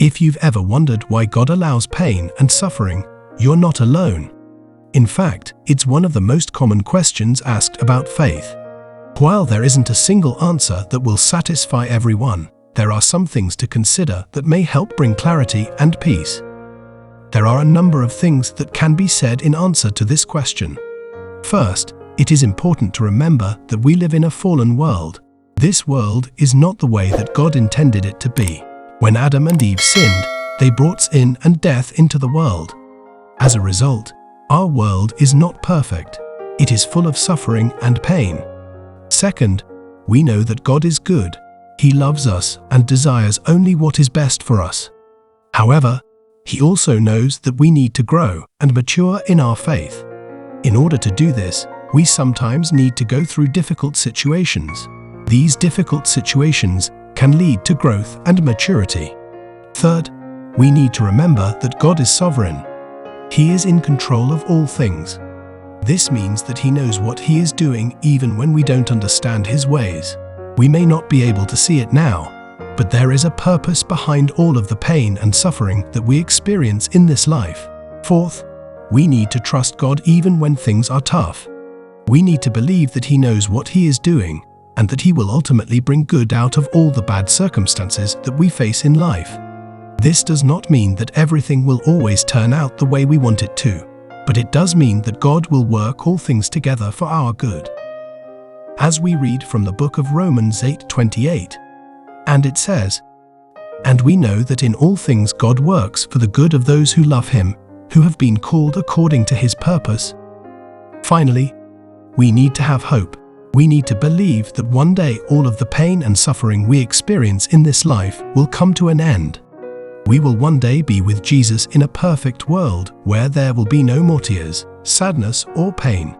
If you've ever wondered why God allows pain and suffering, you're not alone. In fact, it's one of the most common questions asked about faith. While there isn't a single answer that will satisfy everyone, there are some things to consider that may help bring clarity and peace. There are a number of things that can be said in answer to this question. First, it is important to remember that we live in a fallen world. This world is not the way that God intended it to be. When Adam and Eve sinned, they brought sin and death into the world. As a result, our world is not perfect. It is full of suffering and pain. Second, we know that God is good. He loves us and desires only what is best for us. However, He also knows that we need to grow and mature in our faith. In order to do this, we sometimes need to go through difficult situations. These difficult situations can lead to growth and maturity. Third, we need to remember that God is sovereign. He is in control of all things. This means that He knows what He is doing even when we don't understand His ways. We may not be able to see it now, but there is a purpose behind all of the pain and suffering that we experience in this life. Fourth, we need to trust God even when things are tough. We need to believe that He knows what He is doing and that He will ultimately bring good out of all the bad circumstances that we face in life. This does not mean that everything will always turn out the way we want it to, but it does mean that God will work all things together for our good. As we read from the book of Romans 8:28, and it says, "And we know that in all things God works for the good of those who love Him, who have been called according to His purpose." Finally, we need to have hope. We need to believe that one day all of the pain and suffering we experience in this life will come to an end. We will one day be with Jesus in a perfect world where there will be no more tears, sadness, or pain.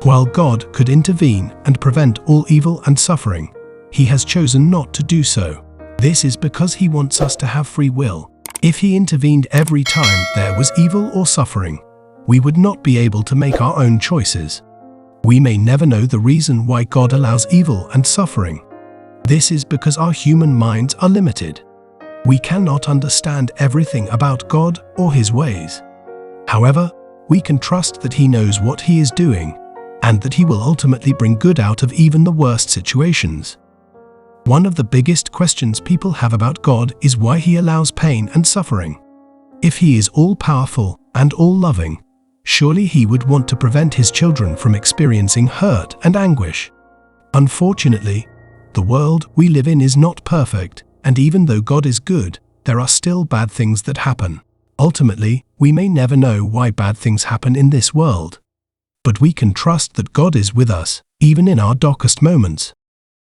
While God could intervene and prevent all evil and suffering, He has chosen not to do so. This is because He wants us to have free will. If He intervened every time there was evil or suffering, we would not be able to make our own choices. We may never know the reason why God allows evil and suffering. This is because our human minds are limited. We cannot understand everything about God or His ways. However, we can trust that He knows what He is doing and that He will ultimately bring good out of even the worst situations. One of the biggest questions people have about God is why He allows pain and suffering. If He is all-powerful and all-loving, surely He would want to prevent His children from experiencing hurt and anguish. Unfortunately, the world we live in is not perfect, and even though God is good, there are still bad things that happen. Ultimately, we may never know why bad things happen in this world. But we can trust that God is with us, even in our darkest moments.